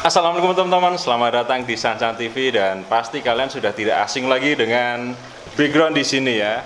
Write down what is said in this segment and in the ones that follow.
Assalamualaikum teman-teman, selamat datang di Sancan TV dan pasti kalian sudah tidak asing lagi dengan background di sini ya.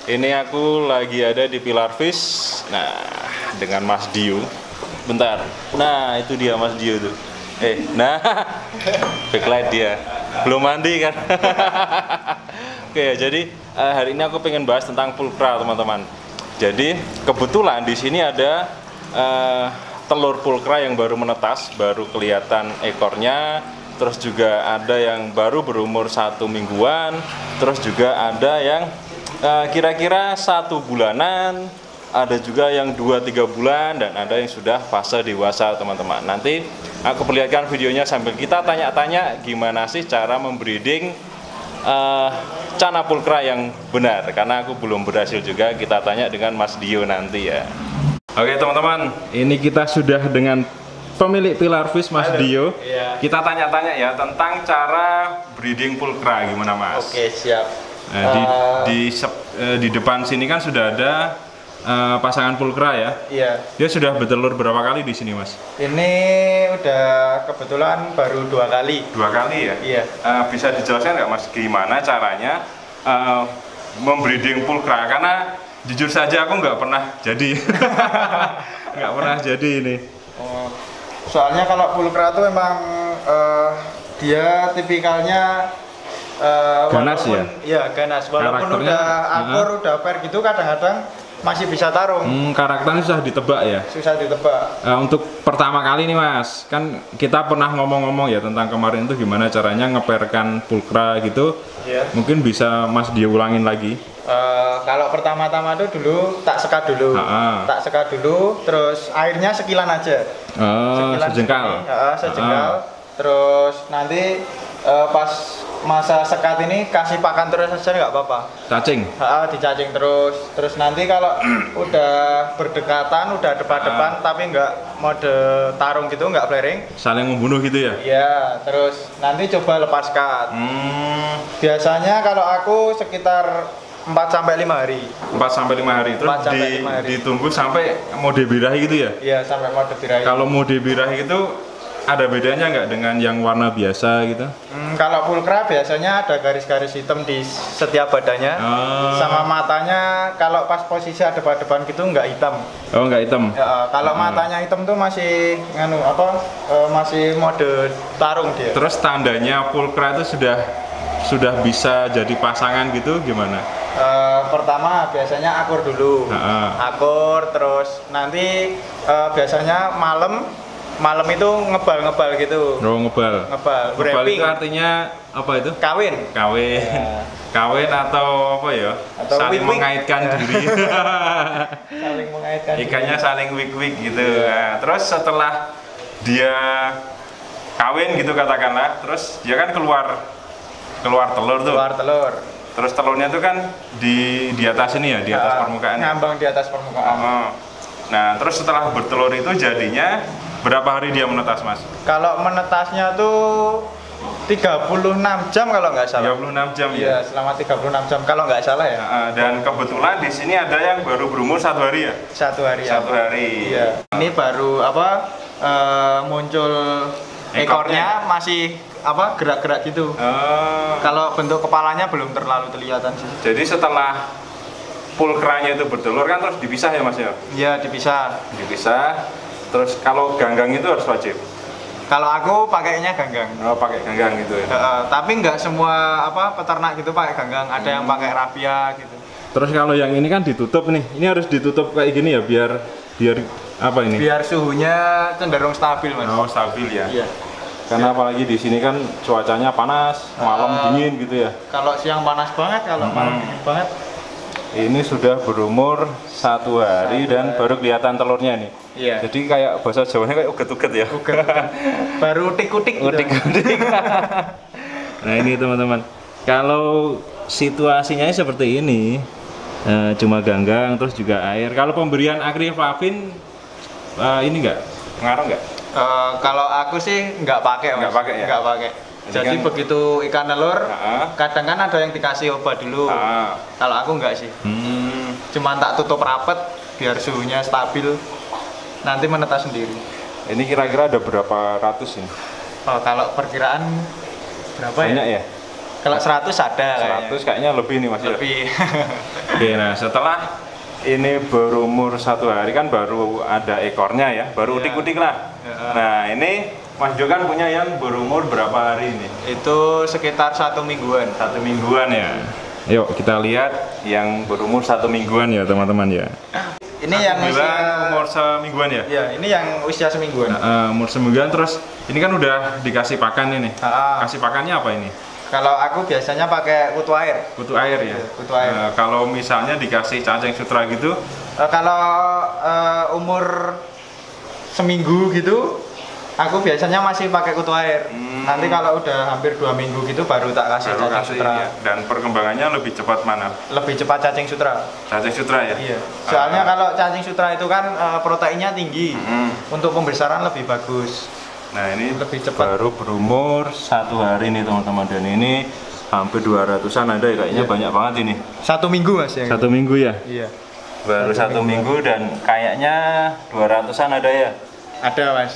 Ini aku lagi ada di Pilar Fish, nah dengan Mas Dio. Bentar, nah itu dia Mas Dio tuh. Nah backlight dia, belum mandi kan? Oke, jadi hari ini aku pengen bahas tentang pulkra teman-teman. Jadi kebetulan di sini ada telur pulkra yang baru menetas, baru kelihatan ekornya, terus juga ada yang baru berumur 1 mingguan, terus juga ada yang kira-kira 1 bulanan, ada juga yang 2-3 bulan, dan ada yang sudah fase dewasa teman-teman. Nanti aku perlihatkan videonya sambil kita tanya-tanya gimana sih cara membreeding cana pulkra yang benar, karena aku belum berhasil juga. Kita tanya dengan Mas Dio nanti ya. Oke teman-teman, ini kita sudah dengan pemilik Pilar Fish, Mas Dio. Iya. Kita tanya-tanya ya tentang cara breeding pulkra, gimana Mas? Oke, siap. Nah, di depan sini kan sudah ada pasangan pulkra ya. Iya. Dia sudah bertelur berapa kali di sini Mas? Ini udah kebetulan baru 2 kali. 2 kali ya? Iya. Bisa dijelaskan nggak Mas gimana caranya membreeding pulkra? Karena jujur saja aku nggak pernah jadi. Nggak pernah jadi ini. Soalnya kalau pulkra itu memang dia tipikalnya ganas ya? Iya, ganas. Walaupun Karakternya, udah akur, udah fair gitu, kadang-kadang masih bisa tarung. Karakternya susah ditebak ya? Susah ditebak. Untuk pertama kali nih Mas, kan kita pernah ngomong-ngomong ya tentang kemarin itu gimana caranya ngeperkan pulkra gitu. Iya. Mungkin bisa Mas diulangin lagi. Kalau pertama-tama tuh dulu tak sekat dulu, tak sekat dulu, terus airnya sekilan aja. Sekilan Sejengkal. Sejengkal. Terus nanti pas masa sekat ini kasih pakan terus aja nggak apa-apa. Cacing. Dicacing terus. Terus nanti kalau udah berdekatan, udah depan-depan, tapi nggak mode tarung gitu, nggak flaring. Saling membunuh gitu ya? Iya. Terus nanti coba lepas cut. Biasanya kalau aku sekitar 4-5 hari. 4-5 hari. Terus 4-5 hari. ditunggu sampai mode birahi gitu ya? Iya, sampai mode birahi. Kalau mode birahi itu ada bedanya nggak dengan yang warna biasa gitu? Kalau pulkra biasanya ada garis-garis hitam di setiap badannya, sama matanya. Kalau pas posisi depan-depan gitu nggak hitam. Oh, nggak hitam? Ya, kalau matanya hitam tuh masih masih mode tarung dia. Terus tandanya pulkra itu sudah bisa jadi pasangan gitu gimana? Pertama biasanya akur dulu, akur, terus nanti biasanya malam itu ngebal gitu. Oh, ngebal. Ngebal itu artinya apa itu? Kawin. Ya. Kawin atau apa ya? Atau saling wik-wik. mengaitkan diri. Saling mengaitkan. Ikannya saling wik-wik gitu. Nah, terus setelah dia kawin gitu katakanlah, terus dia kan keluar telur tuh. Keluar telur. Terus telurnya tuh kan di atas ini ya, di atas permukaan. Ngambang di atas permukaan. Nah, terus setelah bertelur itu jadinya berapa hari dia menetas, Mas? Kalau menetasnya tuh 36 jam kalau nggak salah. 36 jam Iya, selama 36 jam kalau nggak salah ya. Dan kebetulan di sini ada yang baru berumur 1 hari ya? 1 hari. 1 hari. Iya. Ini baru muncul ekornya masih gerak-gerak gitu. Kalau bentuk kepalanya belum terlalu kelihatan sih. Jadi setelah pulkranya itu bertelur kan terus dipisah ya Mas ya? Iya, dipisah. Terus kalau ganggang itu harus wajib? Kalau aku pakainya ganggang. Oh, pakai ganggang gitu ya? Tapi nggak semua peternak gitu pakai ganggang. Ada yang pakai raffia gitu. Terus kalau yang ini kan ditutup nih, ini harus ditutup kayak gini ya biar apa ini? Biar suhunya cenderung stabil Mas. Oh, stabil ya? Iya. Karena apalagi di sini kan cuacanya panas, malam dingin gitu ya? Kalau siang panas banget, kalau malam dingin banget. Ini sudah berumur 1 hari dan baru kelihatan telurnya nih. Iya. Jadi kayak bahasa Jawanya kayak uget-uget ya. Baru utik-utik. Utik-utik. Nah ini teman-teman, kalau situasinya seperti ini, cuma ganggang terus juga air. Kalau pemberian akriflavin ini enggak pengaruh nggak? Kalau aku sih nggak pakai Mas. Nggak pakai ya? Nggak pakai. Jadi kan, begitu ikan telur, kadang kan ada yang dikasih obat dulu. Kalau aku nggak sih. Cuma tak tutup rapet biar suhunya stabil. Nanti menetas sendiri. Ini kira-kira ada berapa ratus ini? Oh, kalau perkiraan berapa banyak ya? Kalau 100 ada 100 kayaknya lebih nih Mas. lebih. Oke, nah setelah ini berumur 1 hari kan baru ada ekornya ya, baru utik-utik lah. Nah ini Mas Jo kan punya yang berumur berapa hari ini? Itu sekitar 1 mingguan. 1 mingguan ya. Yuk kita lihat yang berumur 1 mingguan ya teman-teman ya. Ini yang umur semingguan ya? Ya, ini yang usia semingguan. Umur semingguan, terus ini kan udah dikasih pakan ini. Kasih pakannya apa ini? Kalau aku biasanya pakai kutu air. Kutu air ya? Kutu air. Kalau misalnya dikasih cacing sutra gitu? Kalau umur seminggu gitu, aku biasanya masih pakai kutu air. Nanti kalau udah hampir 2 minggu gitu baru tak kasih cacing sutra. Ya. Dan perkembangannya lebih cepat mana? Lebih cepat cacing sutra. Cacing sutra ya? Iya. Soalnya kalau cacing sutra itu kan proteinnya tinggi. Untuk pembesaran lebih bagus. Nah ini lebih cepat. Baru berumur 1 hari nih teman-teman, dan ini hampir 200-an ada ya kayaknya. Banyak banget ini. 1 minggu Mas ya? 1 minggu ya? Iya. Baru 1 minggu dan kayaknya 200-an ada ya? Ada Mas.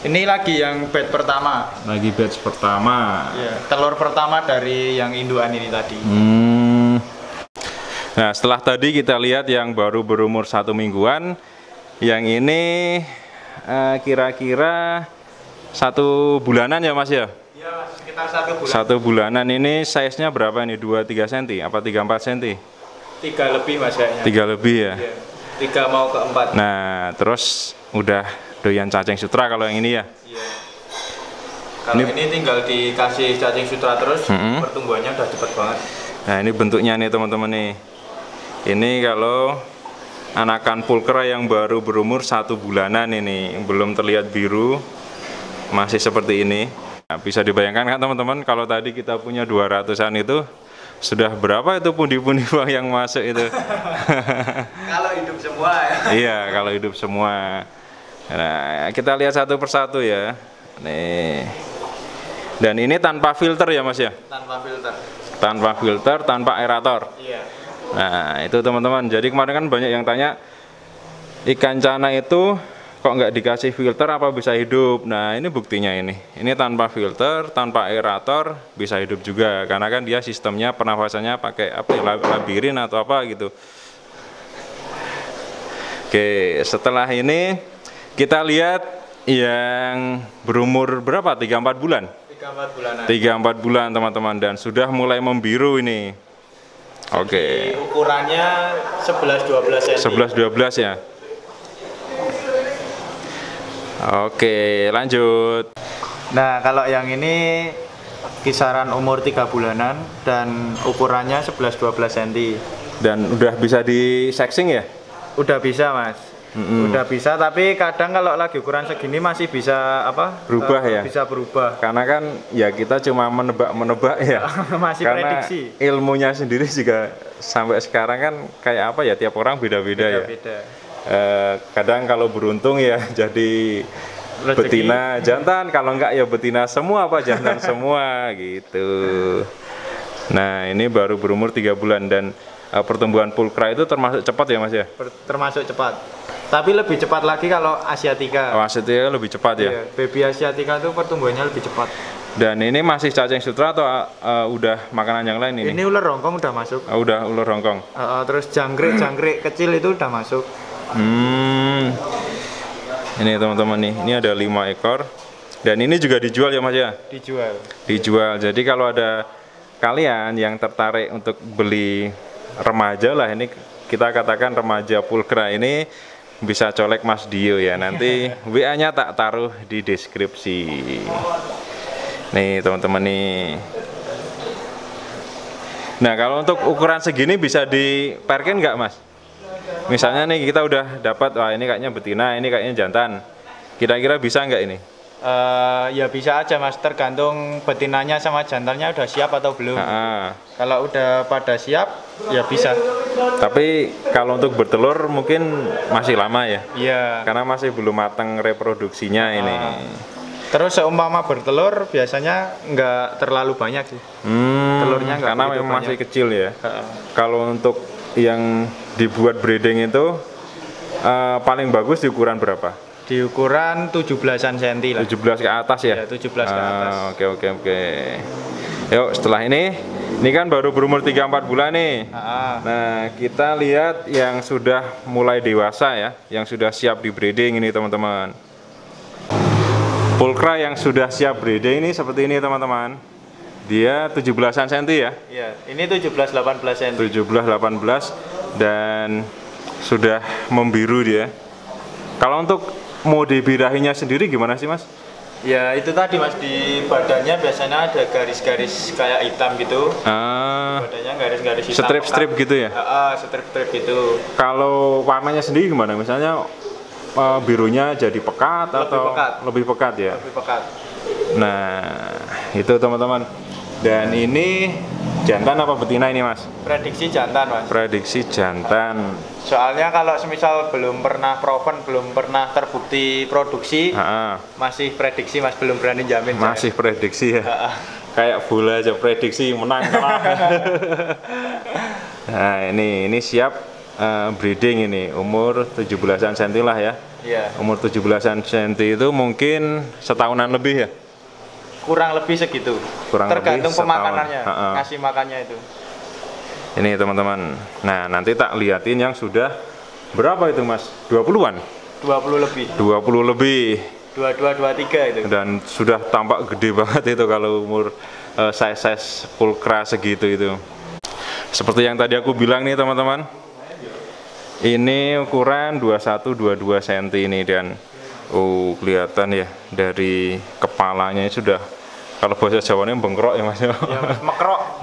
Ini lagi yang batch pertama. Lagi batch pertama. Iya, telur pertama dari yang induan ini tadi. Nah, setelah tadi kita lihat yang baru berumur 1 mingguan, yang ini kira-kira 1 bulanan ya Mas ya? Iya Mas, sekitar 1 bulan. 1 bulanan ini size-nya berapa ini? 2-3 cm? Apa 3-4 cm? 3 lebih Mas kayaknya. 3 lebih ya? Iya. 3 mau ke 4. Nah, terus udah doyan cacing sutra kalau yang ini ya? Iya. Kalau ini tinggal dikasih cacing sutra terus, pertumbuhannya udah cepet banget. Nah, ini bentuknya nih teman-teman nih. Ini kalau anakan pulkra yang baru berumur 1 bulanan ini, belum terlihat biru, masih seperti ini. Nah, bisa dibayangkan kan teman-teman, kalau tadi kita punya 200-an itu, sudah berapa itu pundi-pundi uang yang masuk itu? Kalau hidup semua ya? Iya, kalau hidup semua. Nah, kita lihat satu persatu ya. Nih. Dan ini tanpa filter ya Mas ya? Tanpa filter. Tanpa filter, tanpa aerator. Iya. Nah, itu teman-teman. Jadi kemarin kan banyak yang tanya, ikan cana itu kok nggak dikasih filter apa bisa hidup? Nah, ini buktinya ini. Ini tanpa filter, tanpa aerator bisa hidup juga. Karena kan dia sistemnya pernafasannya pakai apa ya, labirin atau apa gitu. Oke, setelah ini kita lihat yang berumur berapa? 3-4 bulan? 3-4 bulanan. 3-4 bulan teman-teman, dan sudah mulai membiru ini. Oke. Ukurannya 11-12 cm. 11-12 ya. Oke, lanjut. Nah, kalau yang ini kisaran umur 3 bulanan dan ukurannya 11-12 cm. Dan udah bisa di sexing ya? Udah bisa Mas. Udah bisa, tapi kadang kalau lagi ukuran segini masih bisa apa? Berubah ya? Bisa berubah. Karena kan ya kita cuma menebak-menebak ya. Masih karena prediksi. Ilmunya sendiri juga sampai sekarang kan kayak apa ya, tiap orang beda-beda ya. Kadang kalau beruntung ya jadi rezeki. Betina jantan, kalau enggak ya betina semua apa jantan semua gitu. Nah, ini baru berumur 3 bulan dan pertumbuhan pulkra itu termasuk cepat ya Mas ya? Termasuk cepat. Tapi lebih cepat lagi kalau asiatica. Oh, asiatica lebih cepat ya? Iya, baby asiatica itu pertumbuhannya lebih cepat. Dan ini masih cacing sutra atau udah makanan yang lain ini? Ini ular Hongkong udah masuk. Udah ular Hongkong. Terus jangkrik kecil itu udah masuk. Ini teman-teman nih, ini ada 5 ekor. Dan ini juga dijual ya Mas ya? Dijual. Dijual. Jadi kalau ada kalian yang tertarik untuk beli remaja lah, ini kita katakan remaja pulkra ini, bisa colek Mas Dio ya. Nanti WA-nya tak taruh di deskripsi. Nih teman-teman nih. Nah, kalau untuk ukuran segini bisa diparkin nggak Mas? Misalnya nih kita udah dapat, wah ini kayaknya betina, ini kayaknya jantan. Kira-kira bisa nggak ini? Ya bisa aja Mas, tergantung betinanya sama jantannya udah siap atau belum. Kalau udah pada siap, ya bisa. Tapi kalau untuk bertelur mungkin masih lama ya? Iya. Karena masih belum matang reproduksinya ini. Terus seumpama bertelur biasanya nggak terlalu banyak sih. Telurnya nggak karena memang masih kecil ya. Kalau untuk yang dibuat breeding itu paling bagus di ukuran berapa? Di ukuran 17-an cm lah. 17 ke atas ya? Ya, 17 ke atas. Oke. Yuk, setelah ini kan baru berumur 3-4 bulan nih. Nah, kita lihat yang sudah mulai dewasa ya, yang sudah siap di breeding ini teman-teman. Pulkra yang sudah siap breeding ini seperti ini teman-teman. Dia 17-an cm ya? Iya, ini 17-18 cm. 17-18 dan sudah membiru dia. Kalau untuk mode birahinya sendiri gimana sih Mas? Ya itu tadi Mas, di badannya biasanya ada garis-garis kayak hitam gitu. Badannya garis-garis hitam. Strip-strip gitu ya? Strip-strip gitu. Kalau warnanya sendiri gimana? Misalnya birunya jadi pekat atau lebih pekat ya? Lebih pekat. Nah, itu teman-teman. Dan ini jantan apa betina ini Mas? Prediksi jantan Mas. Prediksi jantan. Soalnya kalau semisal belum pernah proven, belum pernah terbukti produksi, masih prediksi Mas, belum berani jamin. Masih prediksi ya? Kayak bola aja, prediksi menang kalah. Nah ini siap breeding ini, umur 17-an cm lah ya. Iya. Umur 17-an cm itu mungkin setahunan lebih ya? Kurang lebih segitu. Tergantung pemakanannya, ngasih makannya itu. Ini teman-teman. Nah, nanti tak liatin yang sudah berapa itu Mas? 20-an? 20 lebih. 20 lebih. 22, 23 itu. Dan sudah tampak gede banget itu kalau umur size pulkra segitu itu. Seperti yang tadi aku bilang nih teman-teman. Ini ukuran 21-22 cm ini dan kelihatan ya dari kepalanya sudah, kalau bahasa Jawanya bengkrok ya Mas. Ya,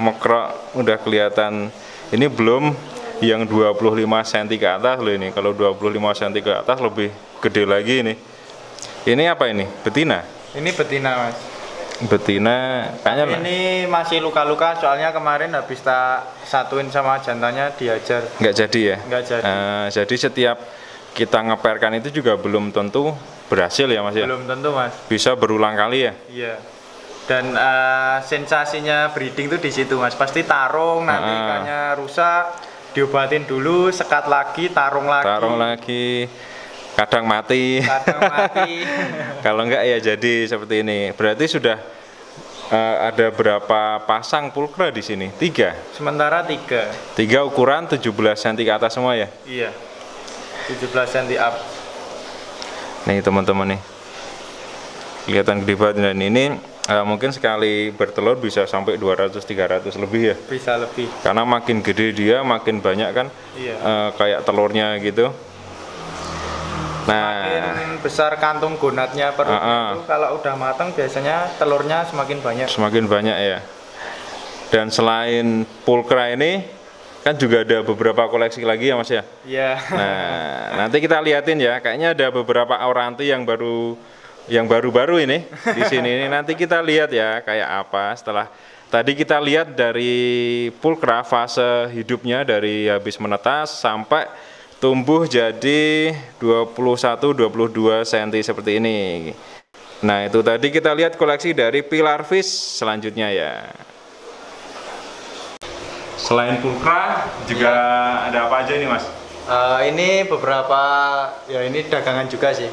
mekrok udah kelihatan. Ini belum yang 25 cm ke atas loh ini. Kalau 25 cm ke atas lebih gede lagi ini. Ini apa ini? Betina? Ini betina Mas. Betina kayaknya ini masih luka-luka soalnya kemarin habis tak satuin sama jantannya diajar. Nggak jadi ya? Nggak jadi. Jadi setiap kita ngeperkan itu juga belum tentu berhasil ya Mas ya? Belum tentu Mas. Bisa berulang kali ya? Iya. Dan sensasinya breeding tuh di situ Mas. Pasti tarung, nanti ikannya rusak, diobatin dulu, sekat lagi, tarung lagi. Kadang mati. Kalau enggak ya jadi seperti ini. Berarti sudah ada berapa pasang pulkra di sini? 3. Sementara 3. 3 ukuran 17 cm ke atas semua ya? Iya. 17 cm up. Nih teman-teman nih, kelihatan gede banget. Dan ini mungkin sekali bertelur bisa sampai 200-300 lebih ya? Bisa lebih. Karena makin gede dia makin banyak kan? Iya. Kayak telurnya gitu. Nah, makin besar kantung gonatnya perutnya itu, kalau udah matang biasanya telurnya semakin banyak. Semakin banyak ya. Dan selain pulkra ini kan juga ada beberapa koleksi lagi ya Mas ya? Iya. Nah, nanti kita liatin ya. Kayaknya ada beberapa auranti yang baru-baru ini di sini. Nanti kita lihat ya kayak apa setelah tadi kita lihat dari pulkra fase hidupnya dari habis menetas sampai tumbuh jadi 21-22 cm seperti ini. Nah, itu tadi kita lihat koleksi dari Pilar Fish selanjutnya ya. Selain pulkra juga ada apa aja ini Mas? Ini beberapa, ya ini dagangan juga sih.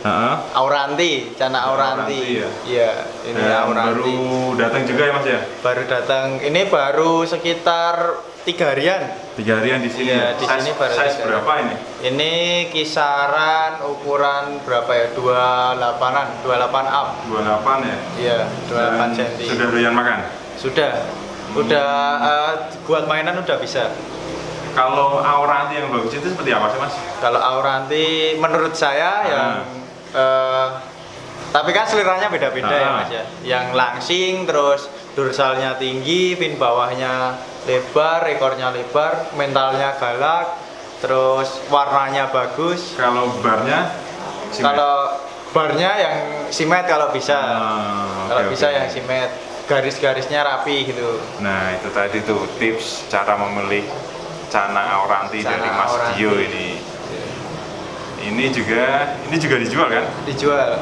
Auranti, cana auranti. Iya, ini auranti. Baru datang juga ya Mas ya? Baru datang. Ini baru sekitar 3 harian. 3 harian di sini. Iya, di sini baru. Size berapa ini? Ini kisaran ukuran berapa ya? 28-an, 28 up. 28 ya? Iya, 28 cm. Sudah doyan makan? Sudah. Udah buat mainan udah bisa. Kalau auranti yang bagus itu seperti apa sih Mas? Kalau auranti menurut saya yang tapi kan seliranya beda-beda ya Mas ya. Yang langsing, terus dorsalnya tinggi, fin bawahnya lebar, ekornya lebar, mentalnya galak, terus warnanya bagus. Kalau barnya? Kalau barnya yang simet kalau bisa. Kalau bisa yang simet, garis-garisnya rapi gitu. Nah, itu tadi tuh tips cara memilih cana auranti dari Mas Dio ini. Ini juga dijual kan?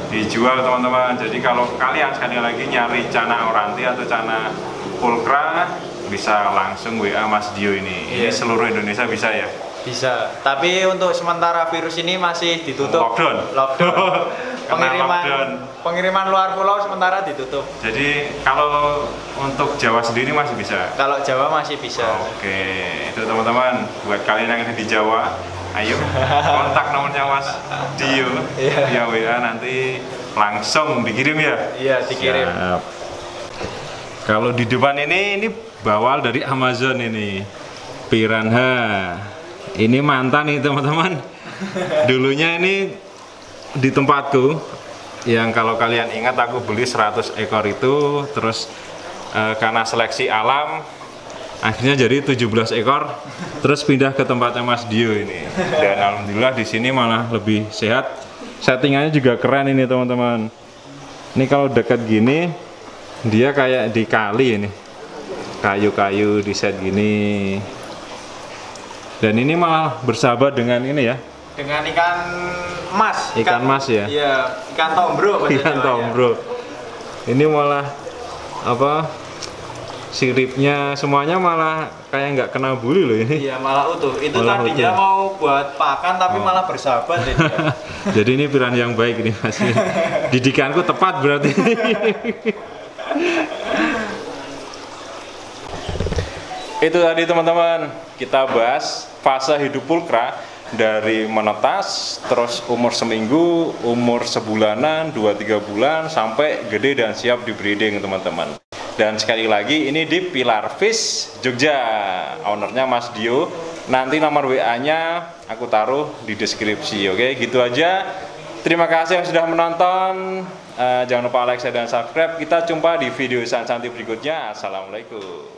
Dijual teman-teman. Jadi kalau kalian sekali lagi nyari cana auranti atau cana pulkra bisa langsung WA Mas Dio ini. Ini seluruh Indonesia bisa ya? Bisa. Tapi untuk sementara virus ini masih ditutup. Lockdown. Pengiriman luar pulau sementara ditutup. Jadi kalau untuk Jawa sendiri masih bisa? Kalau Jawa masih bisa. Oke, itu teman-teman, buat kalian yang ada di Jawa, ayo kontak nomornya Mas Dio via WA, nanti langsung dikirim ya? Iya, dikirim. Siap. Kalau di depan ini bawal dari Amazon ini, piranha. Ini mantan nih teman-teman. Dulunya ini di tempatku, yang kalau kalian ingat aku beli 100 ekor itu, terus karena seleksi alam akhirnya jadi 17 ekor, terus pindah ke tempatnya Mas Dio ini. Dan alhamdulillah di sini malah lebih sehat. Settingannya juga keren ini teman-teman. Ini kalau dekat gini dia kayak di kali ini, kayu-kayu di set gini. Dan ini malah bersahabat dengan ini ya, dengan ikan mas. Ikan mas ya? Iya, ikan tombro. Ikan tombro. Ini malah apa, siripnya semuanya malah kayak nggak kena buli loh ini. Iya, malah utuh. Itu malah tadinya utuh. mau buat pakan tapi malah bersahabat ini. Jadi ini piranha yang baik nih Mas. Didikanku tepat berarti. Itu tadi teman-teman, kita bahas fase hidup pulkra dari menetas, terus umur seminggu, umur sebulanan, 2-3 bulan, sampai gede dan siap di breeding teman-teman. Dan sekali lagi ini di Pilar Fish Jogja, ownernya Mas Dio. Nanti nomor WA-nya aku taruh di deskripsi. Oke, gitu aja. Terima kasih yang sudah menonton. Jangan lupa like, share, dan subscribe. Kita jumpa di video Sansanti berikutnya. Assalamualaikum.